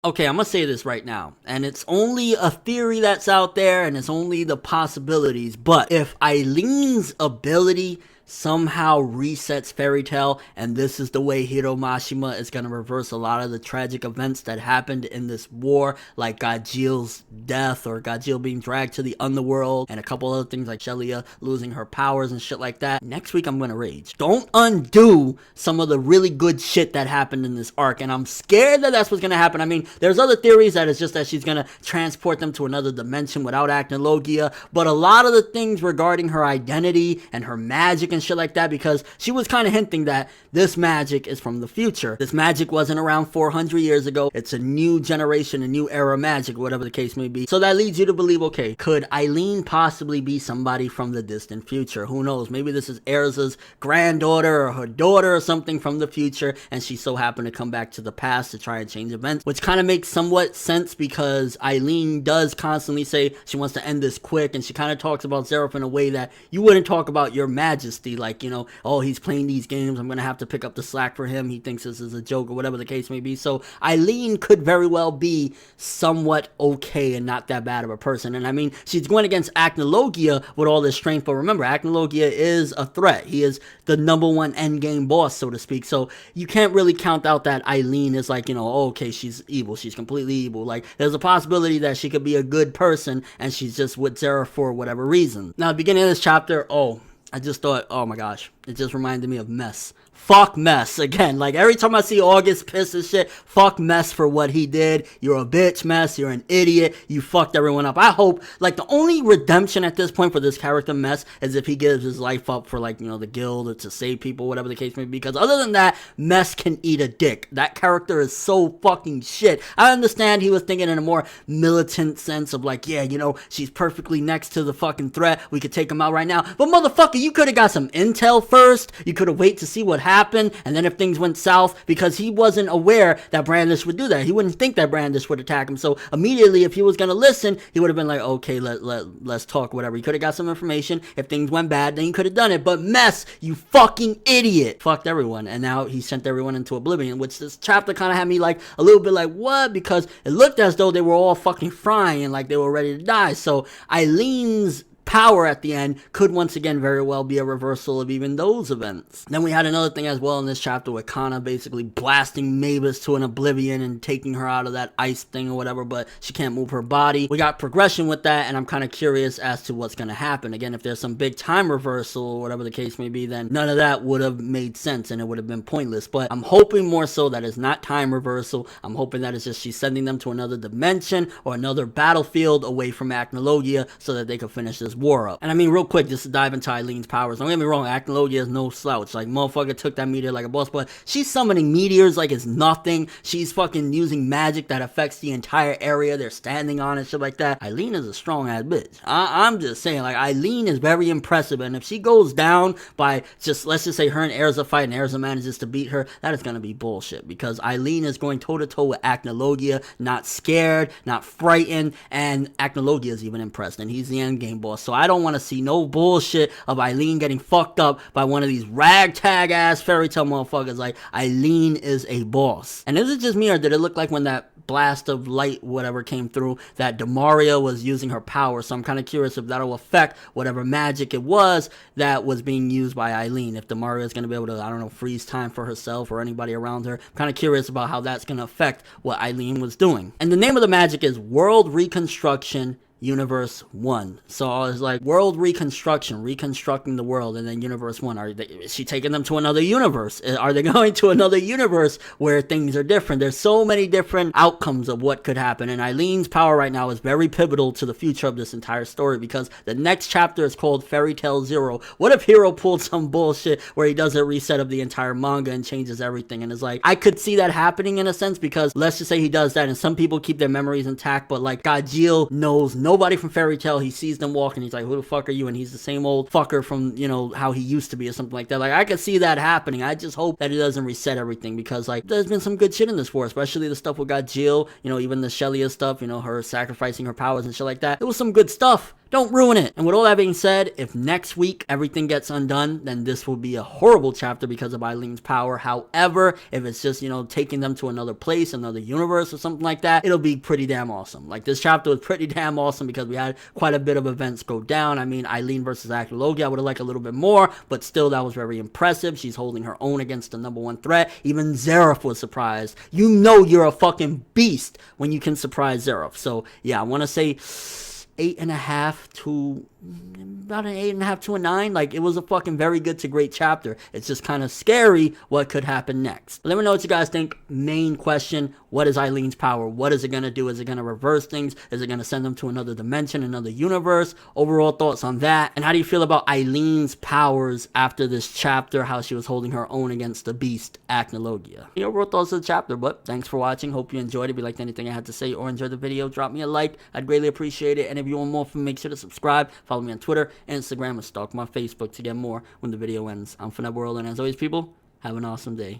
Okay, I'm gonna say this right now, and it's only a theory that's out there, and it's only the possibilities, but if Eileen's ability somehow resets Fairy Tail, and this is the way Hiro Mashima is gonna reverse a lot of the tragic events that happened in this war, like Gajil's death, or Gajil being dragged to the underworld, and a couple other things like Shelia losing her powers and shit like that, next week I'm gonna rage. Don't undo some of the really good shit that happened in this arc, and I'm scared that that's what's gonna happen. I mean, there's other theories that it's just that she's gonna transport them to another dimension without Acnologia, but a lot of the things regarding her identity and her magic and shit like that, because she was kind of hinting that this magic is from the future. This magic wasn't around 400 years ago. It's a new generation, a new era magic, whatever the case may be. So that leads you to believe, okay, could Eileen possibly be somebody from the distant future? Who knows? Maybe this is Erza's granddaughter or her daughter or something from the future, and she so happened to come back to the past to try and change events, which kind of makes somewhat sense because Eileen does constantly say she wants to end this quick, and she kind of talks about Zeref in a way that you wouldn't talk about your majesty, like, you know, oh, he's playing these games, I'm gonna have to pick up the slack for him, he thinks this is a joke or whatever the case may be. So Eileen could very well be somewhat okay and not that bad of a person. And I mean, she's going against Acnologia with all this strength, but remember, Acnologia is a threat. He is the #1 endgame boss, so to speak. So you can't really count out that Eileen is like, you know, oh, okay, she's evil, she's completely evil. Like, there's a possibility that she could be a good person and she's just with Zeref for whatever reason. Now, beginning of this chapter, I just thought, oh my gosh, it just reminded me of Mess. Fuck Mess. Again, like every time I see August pissed and shit, fuck Mess for what he did. You're a bitch, Mess. You're an idiot. You fucked everyone up. I hope, like, the only redemption at this point for this character, Mess, is if he gives his life up for, like, you know, the guild or to save people, whatever the case may be. Because other than that, Mess can eat a dick. That character is so fucking shit. I understand he was thinking in a more militant sense of, like, yeah, you know, she's perfectly next to the fucking threat. We could take him out right now. But motherfucker, you could have got some intel first. You could have waited to see what happened, and then if things went south, because he wasn't aware that Brandish would do that. He wouldn't think that Brandish would attack him. So immediately, if he was gonna listen, he would have been like, okay, let's talk, whatever. He could have got some information. If things went bad, then he could have done it. But Mess, you fucking idiot, fucked everyone, and now he sent everyone into oblivion, which this chapter kind of had me like a little bit like, what? Because it looked as though they were all fucking frying and like they were ready to die. So Eileen's power at the end could once again very well be a reversal of even those events. Then we had another thing as well in this chapter with Kana basically blasting Mavis to an oblivion and taking her out of that ice thing or whatever, but she can't move her body. We got progression with that, and I'm kind of curious as to what's going to happen. Again, if there's some big time reversal or whatever the case may be, then none of that would have made sense and it would have been pointless. But I'm hoping more so that it's not time reversal. I'm hoping that it's just she's sending them to another dimension or another battlefield away from Acnologia so that they can finish this war up. And I mean, real quick, just to dive into Eileen's powers, don't get me wrong, Acnologia is no slouch. Like, motherfucker took that meteor like a boss, but she's summoning meteors like it's nothing. She's fucking using magic that affects the entire area they're standing on and shit like that. Eileen is a strong ass bitch. I'm just saying, like, Eileen is very impressive, and if she goes down by just, let's just say her and Erza fight and Erza manages to beat her, that is gonna be bullshit, because Eileen is going toe to toe with Acnologia, not scared, not frightened, and Acnologia is even impressed, and he's the endgame boss. So I don't want to see no bullshit of Eileen getting fucked up by one of these ragtag ass fairy tale motherfuckers. Like, Eileen is a boss. And is it just me, or did it look like when that blast of light whatever came through that Demaria was using her power? So I'm kind of curious if that'll affect whatever magic it was that was being used by Eileen. If Demaria is going to be able to, I don't know, freeze time for herself or anybody around her. I'm kind of curious about how that's going to affect what Eileen was doing. And the name of the magic is World Reconstruction Universe 1. So it's like world reconstruction, reconstructing the world, and then Universe 1. Is she taking them to another universe? Are they going to another universe where things are different? There's so many different outcomes of what could happen, and Eileen's power right now is very pivotal to the future of this entire story, because the next chapter is called Fairy Tail Zero. What if Hero pulled some bullshit where he does a reset of the entire manga and changes everything? And it's like, I could see that happening in a sense, because let's just say he does that, and some people keep their memories intact, but like Gajil knows nobody from Fairy Tail. He sees them walking, he's like, who the fuck are you? And he's the same old fucker from, you know, how he used to be or something like that. Like, I could see that happening. I just hope that it doesn't reset everything, because like, there's been some good shit in this war, especially the stuff with Gajil, you know, even the Shelia stuff, you know, her sacrificing her powers and shit like that. It was some good stuff. Don't ruin it. And with all that being said, if next week everything gets undone, then this will be a horrible chapter because of Eileen's power. However, if it's just, taking them to another place, another universe or something like that, it'll be pretty damn awesome. Like, this chapter was pretty damn awesome because we had quite a bit of events go down. I mean, Eileen versus Acnologia, I would have liked a little bit more, but still, that was very impressive. She's holding her own against the #1 threat. Even Zeref was surprised. You know you're a fucking beast when you can surprise Zeref. So, yeah, I want to say 8.5 to about an 8.5 to a 9. Like, it was a fucking very good to great chapter. It's just kind of scary what could happen next. Let me know what you guys think. Main question, what is Eileen's power? What is it going to do? Is it going to reverse things? Is it going to send them to another dimension, another universe? Overall thoughts on that. And how do you feel about Eileen's powers after this chapter? How she was holding her own against the beast, Acnologia. Your overall thoughts of the chapter, but thanks for watching. Hope you enjoyed it. If you liked anything I had to say or enjoyed the video, drop me a like. I'd greatly appreciate it. And if you want more from me, make sure to subscribe. Follow me on Twitter, Instagram, and stalk my Facebook to get more when the video ends. I'm ForneverWorld, and as always, people, have an awesome day.